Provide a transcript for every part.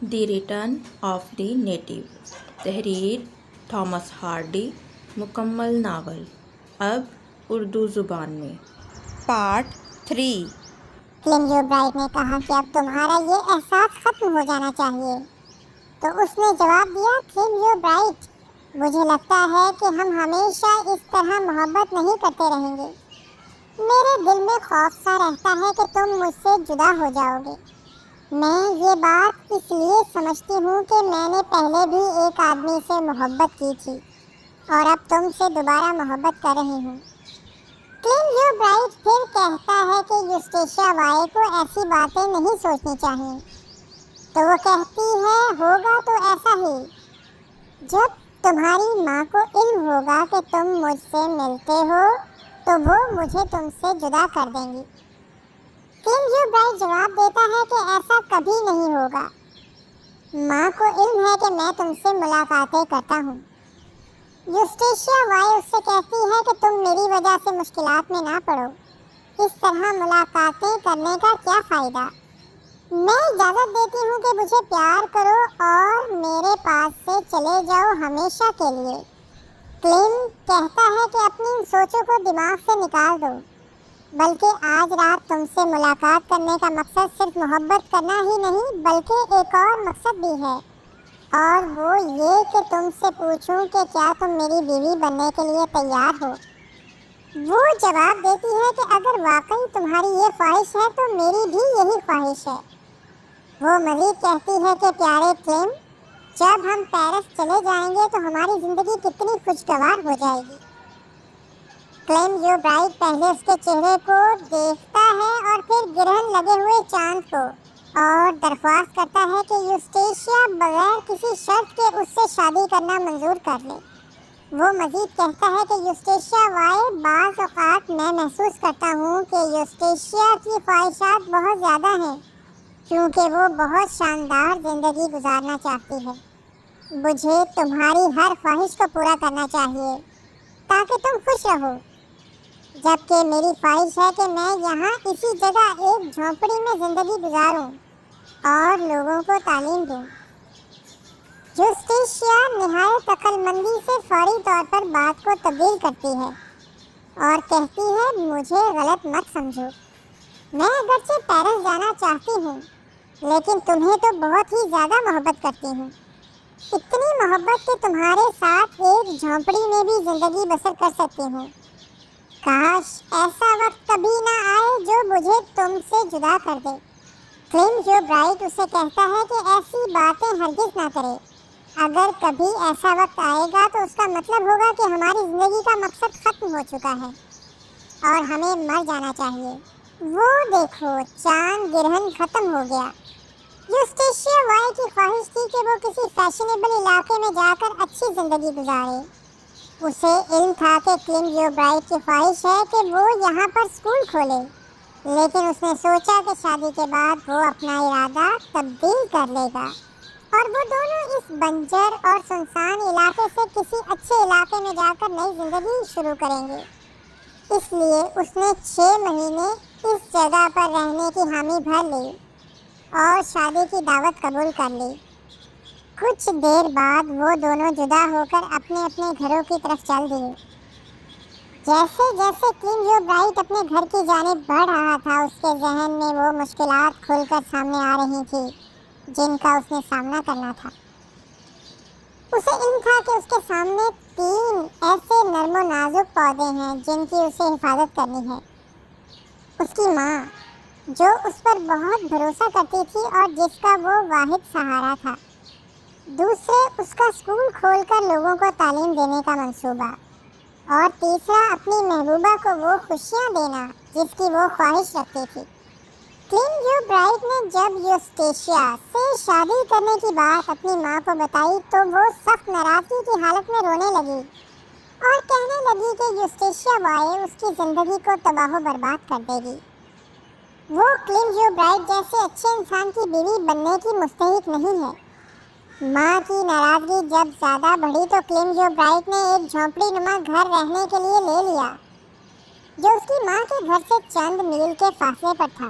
The return of the native, تحریر Thomas Hardy, مکمل ناول، اب اردو زبان میں۔ پارٹ 3۔ کلیم جو برائٹ نے کہا کہ اب تمہارا یہ احساس ختم ہو جانا چاہیے، تو اس نے جواب دیا، کلیم جو برائٹ، مجھے لگتا ہے کہ ہم ہمیشہ اس طرح محبت نہیں کرتے رہیں گے۔ میرے دل میں خوف سا رہتا ہے کہ تم مجھ سے جدا ہو جاؤ گے۔ میں یہ بات اس لیے سمجھتی ہوں کہ میں نے پہلے بھی ایک آدمی سے محبت کی تھی اور اب تم سے دوبارہ محبت کر رہی ہوں۔ کلیم جو برائٹ پھر کہتا ہے کہ یوسٹیشیا وائے کو ایسی باتیں نہیں سوچنی چاہیے، تو وہ کہتی ہے، ہوگا تو ایسا ہی۔ جب تمہاری ماں کو علم ہوگا کہ تم مجھ سے ملتے ہو تو وہ مجھے تم سے جدا کر دیں گی۔ کلیم جو برائٹ جواب دیتا ہے کہ ایسا کبھی نہیں ہوگا۔ ماں کو علم ہے کہ میں تم سے ملاقاتیں کرتا ہوں۔ یوسٹیشیا وائے اس سے کہتی ہے کہ تم میری وجہ سے مشکلات میں نہ پڑو، اس طرح ملاقاتیں کرنے کا کیا فائدہ؟ میں اجازت دیتی ہوں کہ مجھے پیار کرو اور میرے پاس سے چلے جاؤ ہمیشہ کے لیے۔ کلیم کہتا ہے کہ اپنی ان سوچوں کو دماغ سے نکال دو، بلکہ آج رات تم سے ملاقات کرنے کا مقصد صرف محبت کرنا ہی نہیں بلکہ ایک اور مقصد بھی ہے، اور وہ یہ کہ تم سے پوچھوں کہ کیا تم میری بیوی بننے کے لیے تیار ہو؟ وہ جواب دیتی ہے کہ اگر واقعی تمہاری یہ خواہش ہے تو میری بھی یہی خواہش ہے۔ وہ مزید کہتی ہے کہ پیارے کلیم، جب ہم پیرس چلے جائیں گے تو ہماری زندگی کتنی خوشگوار ہو جائے گی۔ کلیم جو برائٹ پہلے اس کے چہرے کو دیکھتا ہے اور پھر گرہن لگے ہوئے چاند کو، اور درخواست کرتا ہے کہ یوسٹیشیا بغیر کسی شرط کے اس سے شادی کرنا منظور کر لے۔ وہ مزید کہتا ہے کہ یوسٹیشیا وائے، بعض اوقات میں محسوس کرتا ہوں کہ یوسٹیشیا کی خواہشات بہت زیادہ ہیں، کیونکہ وہ بہت شاندار زندگی گزارنا چاہتی ہے۔ مجھے تمہاری ہر خواہش کو پورا کرنا چاہیے تاکہ تم خوش رہو، جبکہ میری خواہش ہے کہ میں یہاں اسی جگہ ایک جھونپڑی میں زندگی گزاروں اور لوگوں کو تعلیم دوں۔ یوسٹیشیا نہایت عقل مندی سے فوری طور پر بات کو تبدیل کرتی ہے اور کہتی ہے، مجھے غلط مت سمجھو، میں اگرچہ پیرس جانا چاہتی ہوں لیکن تمہیں تو بہت ہی زیادہ محبت کرتی ہوں، اتنی محبت کہ تمہارے ساتھ ایک جھونپڑی میں بھی زندگی بسر کر سکتی ہوں۔ کاش ایسا وقت کبھی نہ آئے جو مجھے تم سے جدا کر دے۔ کلیم جو برائٹ اسے کہتا ہے کہ ایسی باتیں ہرگز نہ کرے، اگر کبھی ایسا وقت آئے گا تو اس کا مطلب ہوگا کہ ہماری زندگی کا مقصد ختم ہو چکا ہے اور ہمیں مر جانا چاہیے۔ وہ دیکھو، چاند گرہن ختم ہو گیا۔ یوسٹیشیا وائے کی خواہش تھی کہ وہ کسی فیشنیبل علاقے میں جا کر اچھی زندگی گزارے۔ اسے علم تھا کہ کلیم جو برائٹ کی خواہش ہے کہ وہ یہاں پر اسکول کھولے، لیکن اس نے سوچا کہ شادی کے بعد وہ اپنا ارادہ تبدیل کر لے گا اور وہ دونوں اس بنجر اور سنسان علاقے سے کسی اچھے علاقے میں جا کر نئی زندگی شروع کریں گے۔ اس لیے اس نے 6 مہینے اس جگہ پر رہنے کی حامی بھر لی اور شادی کی دعوت قبول کر لی۔ کچھ دیر بعد وہ دونوں جدا ہو کر اپنے اپنے گھروں کی طرف چل دیے۔ جیسے جیسے کلیم جو برائٹ اپنے گھر کی جانب بڑھ رہا تھا، اس کے ذہن میں وہ مشکلات کھل کر سامنے آ رہی تھی جن کا اس نے سامنا کرنا تھا۔ اسے علم تھا کہ اس کے سامنے 3 ایسے نرم و نازک پودے ہیں جن کی اسے حفاظت کرنی ہے۔ اس کی ماں، جو اس پر بہت بھروسہ کرتی تھی اور جس کا وہ واحد سہارا تھا۔ دوسرے، اس کا اسکول کھول کر لوگوں کو تعلیم دینے کا منصوبہ، اور تیسرا، اپنی محبوبہ کو وہ خوشیاں دینا جس کی وہ خواہش رکھتی تھی۔ کلیم جو برائٹ نے جب یوسٹیشیا سے شادی کرنے کی بات اپنی ماں کو بتائی تو وہ سخت ناراضگی کی حالت میں رونے لگی اور کہنے لگی کہ یوسٹیشیا وائے اس کی زندگی کو تباہ و برباد کر دے گی۔ وہ کلیم جو برائٹ جیسے اچھے انسان کی بیوی بننے کی مستحق نہیں ہے۔ ماں کی ناراضگی جب زیادہ بڑھی تو کلیم جو برائٹ نے ایک جھونپڑی نما گھر رہنے کے لیے لے لیا، جو اس کی ماں کے گھر سے چند میل کے فاصلے پر تھا۔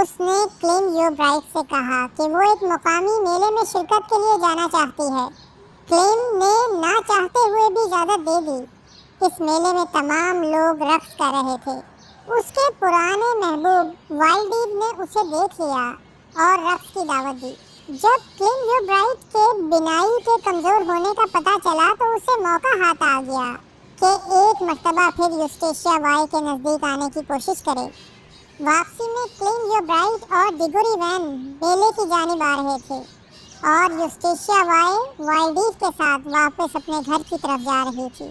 اس نے کلیم یور برائٹ سے کہا کہ وہ ایک مقامی میلے میں شرکت کے لیے جانا چاہتی ہے۔ کلیم نے نہ چاہتے ہوئے بھی اجازت دے دی۔ اس میلے میں تمام لوگ رقص کر رہے تھے۔ اس کے پرانے محبوب وائلڈ ایو نے اسے دیکھ لیا اور رقص کی دعوت دی۔ جب کلیم یور برائٹ کے بینائی کے کمزور ہونے کا پتہ چلا تو اسے موقع ہاتھ آ گیا کہ ایک مرتبہ پھر یوسٹیشیا وائی کے نزدیک آنے کی کوشش کرے۔ واپسی میں کلیم یور برائٹ اور ڈگوری وین میلے کی جانب آ رہے تھے اور یوسٹیشیا وائی وائلڈ ایو کے ساتھ واپس اپنے گھر کی طرف جا رہی تھی۔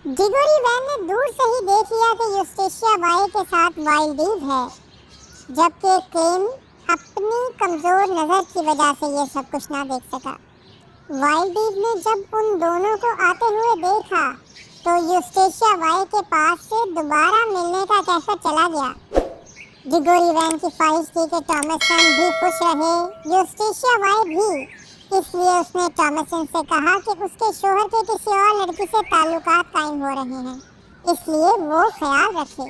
ڈگوری وین نے دور سے ہی دیکھ لیا کہ یوسٹیشیا وائی کے ساتھ وائلڈ ایو ہے، جبکہ کلیم اپنی کمزور نظر کی وجہ سے یہ سب کچھ نہ دیکھ سکا۔ وائلڈ ایو نے جب ان دونوں کو آتے ہوئے دیکھا تو یوسٹیشیا وائی کے پاس سے دوبارہ ملنے کا کہہ کر چلا گیا۔ ڈگوری وین کی خواہش تھی کہ ٹامسن بھی خوش رہے، یوسٹیشیا وائی بھی، اس لیے اس نے ٹامسن سے کہا کہ اس کے شوہر کے کسی اور لڑکی سے تعلقات قائم ہو رہے ہیں، اس لیے وہ خیال رکھے۔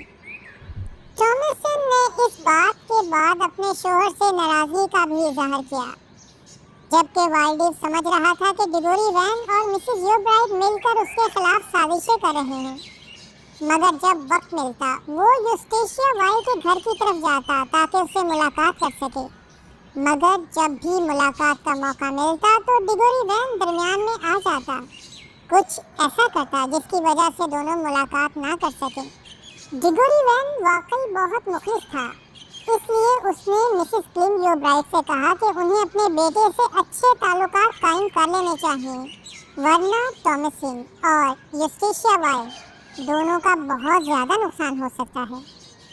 ٹامسن نے اس بات کے بعد اپنے شوہر سے ناراضگی کا بھی اظہار کیا، جبکہ وائلڈ ایو سمجھ رہا تھا کہ ڈگوری وین اور مسز یور برائٹ مل کر اس کے خلاف سازشیں کر رہے ہیں۔ مگر جب وقت ملتا وہ یوسٹیشیا وائی کے گھر کی طرف جاتا تاکہ اس سے ملاقات کر سکے، مگر جب بھی ملاقات کا موقع ملتا تو ڈگوری وین درمیان میں آ جاتا، کچھ ایسا کرتا جس کی وجہ سے دونوں ملاقات نہ کر سکے۔ ڈگوری وین واقعی بہت مخلص تھا، اس لیے اس نے مسز کلیم یور برائٹ سے کہا کہ انہیں اپنے بیٹے سے اچھے تعلقات قائم کر لینے چاہئیں، ورنہ ٹامسن اور یوسٹیشیا وائی دونوں کا بہت زیادہ نقصان ہو سکتا ہے۔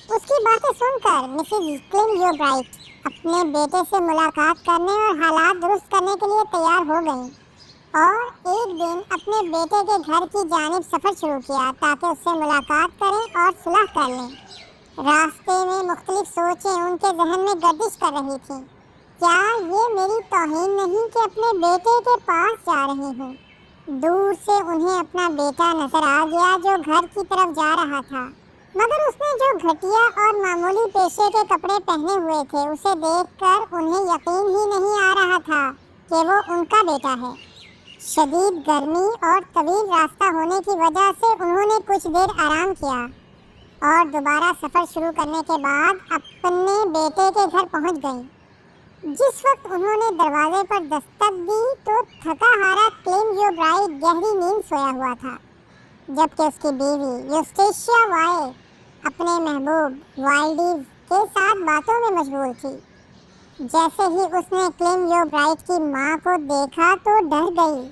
اس کی باتیں سن کر مسز کلیم یور برائٹ اپنے بیٹے سے ملاقات کرنے اور حالات درست کرنے کے لیے تیار ہو گئیں اور ایک دن اپنے بیٹے کے گھر کی جانب سفر شروع کیا تاکہ اس سے ملاقات کریں اور صلح کر لیں۔ راستے میں مختلف سوچیں ان کے ذہن میں گردش کر رہی تھیں۔ کیا یہ میری توہین نہیں کہ اپنے بیٹے کے پاس جا رہی ہوں؟ دور سے انہیں اپنا بیٹا نظر آ گیا جو گھر کی طرف جا رہا تھا، مگر اس نے جو گھٹیا اور معمولی پیشے کے کپڑے پہنے ہوئے تھے اسے دیکھ کر انہیں یقین ہی نہیں آ رہا تھا کہ وہ ان کا بیٹا ہے۔ شدید گرمی اور طویل راستہ ہونے کی وجہ سے انہوں نے کچھ دیر آرام کیا اور دوبارہ سفر شروع کرنے کے بعد اپنے بیٹے کے گھر پہنچ گئیں۔ جس وقت انہوں نے دروازے پر دستک دی تو تھکا ہارا کلیم یور برائٹ گہری نیند سویا ہوا تھا، جبکہ اس کی بیوی یوسٹیشیا وائی اپنے محبوب وائلڈ ایو کے ساتھ باتوں میں مشغول تھی۔ جیسے ہی اس نے کلیم یور برائٹ کی ماں کو دیکھا تو ڈر گئی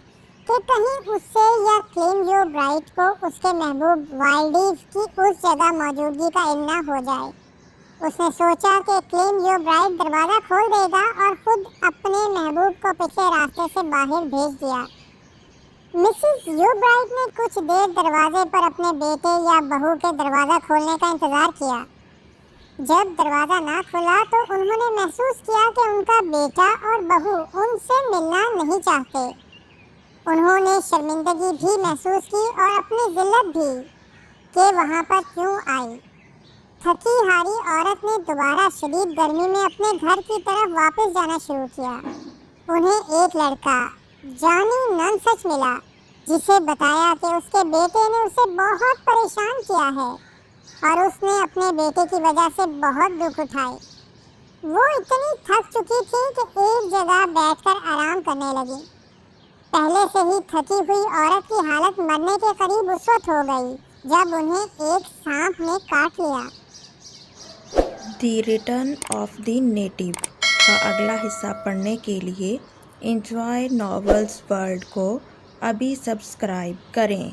کہ کہیں اس سے یا کلیم یور برائٹ کو اس کے محبوب وائلڈ ایو کی اس جگہ موجودگی کا علم نہ ہو جائے۔ اس نے سوچا کہ کلیم یور برائٹ دروازہ کھول دے گا اور خود اپنے محبوب کو پچھلے راستے سے باہر بھیج دیا۔ مسز یور برائٹ نے کچھ دیر دروازے پر اپنے بیٹے یا بہو کے دروازہ کھولنے کا انتظار کیا۔ جب دروازہ نہ کھلا تو انہوں نے محسوس کیا کہ ان کا بیٹا اور بہو ان سے ملنا نہیں چاہتے۔ انہوں نے شرمندگی بھی محسوس کی اور اپنی ذلت بھی کہ وہاں پر کیوں آئی۔ تھکی ہاری عورت نے دوبارہ شدید گرمی میں اپنے گھر کی طرف واپس جانا شروع کیا۔ انہیں ایک لڑکا جانی نن سچ ملا جسے بتایا کہ اس کے بیٹے نے اسے بہت پریشان کیا ہے اور اس نے اپنے بیٹے کی وجہ سے بہت دکھ اٹھائے۔ وہ اتنی تھک چکی تھی کہ ایک جگہ بیٹھ کر آرام کرنے لگی۔ پہلے سے ہی تھکی ہوئی عورت کی حالت مرنے کے قریب اس وقت ہو گئی جب انہیں ایک سانپ نے کاٹ لیا۔ The return of the native کا اگلا حصہ پڑھنے کے لیے انجوائے ناولز ورلڈ کو ابھی سبسکرائب کریں۔